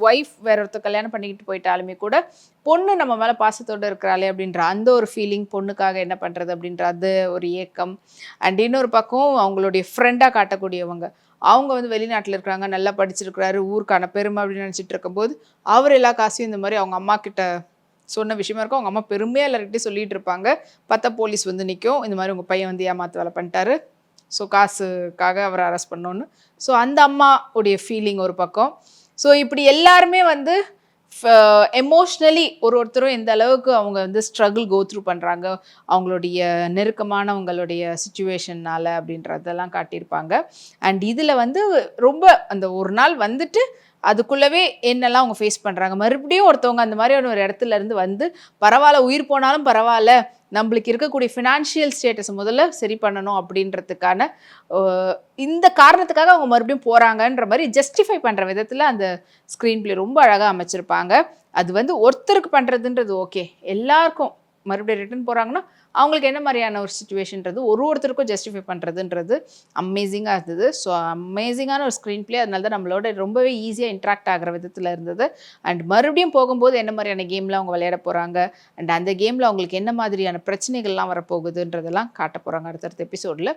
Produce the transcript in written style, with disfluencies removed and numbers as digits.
Wife வேற ஒருத்தர் கல்யாணம் பண்ணிக்கிட்டு போயிட்டாலுமே கூட பொண்ணு நம்ம மேலே பாசத்தோடு இருக்கிறாளே அப்படின்ற அந்த ஒரு ஃபீலிங், பொண்ணுக்காக என்ன பண்ணுறது அப்படின்ற அது ஒரு ஏக்கம். அண்ட் இன்னொரு பக்கம் அவங்களுடைய ஃப்ரெண்டாக காட்டக்கூடியவங்க, அவங்க வந்து வெளிநாட்டில் இருக்கிறாங்க, நல்லா படிச்சிருக்கிறாரு, ஊருக்கான பெருமை அப்படின்னு நினச்சிட்டு இருக்கும்போது அவர் எல்லா காசையும் இந்த மாதிரி அவங்க அம்மா கிட்ட சொன்ன விஷயமா இருக்கும். அவங்க அம்மா பெருமையாக எல்லார்கிட்டையும் சொல்லிட்டு இருப்பாங்க. பார்த்தா போலீஸ் வந்து நிற்கும், இந்த மாதிரி உங்கள் பையன் வந்து ஏமாத்து வேலை பண்ணிட்டாரு, ஸோ காசுக்காக அவரை அரெஸ்ட் பண்ணோன்னு. ஸோ அந்த அம்மாவுடைய ஃபீலிங் ஒரு பக்கம். ஸோ இப்படி எல்லாருமே வந்து எமோஷ்னலி ஒருத்தரும் எந்த அளவுக்கு அவங்க வந்து ஸ்ட்ரகிள் கோ த்ரூ பண்ணுறாங்க அவங்களுடைய நெருக்கமானவங்களுடைய சுச்சுவேஷன்னால் அப்படின்றதெல்லாம் காட்டியிருப்பாங்க. அண்ட் இதில் வந்து ரொம்ப அந்த ஒரு நாள் வந்துட்டு அதுக்குள்ளவே என்னெல்லாம் அவங்க ஃபேஸ் பண்ணுறாங்க, மறுபடியும் ஒருத்தவங்க அந்த மாதிரியான ஒரு இடத்துல இருந்து வந்து பரவாயில்ல உயிர் போனாலும் பரவாயில்ல நம்மளுக்கு இருக்கக்கூடிய ஃபினான்ஷியல் ஸ்டேட்டஸ் முதல்ல சரி பண்ணணும் அப்படின்றதுக்கான இந்த காரணத்துக்காக அவங்க மறுபடியும் போகிறாங்கன்ற மாதிரி ஜஸ்டிஃபை பண்ணுற விதத்தில் அந்த ஸ்க்ரீன் பிளே ரொம்ப அழகாக அமைச்சிருப்பாங்க. அது வந்து ஒருத்தருக்கு பண்ணுறதுன்றது ஓகே, எல்லாருக்கும் மறுபடியும் ரிட்டர்ன் போகிறாங்கன்னா அவங்களுக்கு என்ன மாதிரியான ஒரு சுச்சுவேஷன்றது ஒருத்தருக்கும் ஜஸ்டிஃபை பண்ணுறதுன்றது அமேசிங்காக இருந்தது. ஸோ அமேசிங்கான ஒரு ஸ்க்ரீன் பிளே, அதனால தான் நம்மளோட ரொம்பவே ஈஸியாக இன்ட்ராக்ட் ஆகிற விதத்தில் இருந்தது. அண்ட் மறுபடியும் போகும்போது என்ன மாதிரியான கேமில் அவங்க விளையாட போகிறாங்க, அண்ட் அந்த கேமில் அவங்களுக்கு என்ன மாதிரியான பிரச்சனைகள்லாம் வரப்போகுதுன்றதெல்லாம் காட்ட போகிறாங்க அடுத்தடுத்த எபிசோடில்.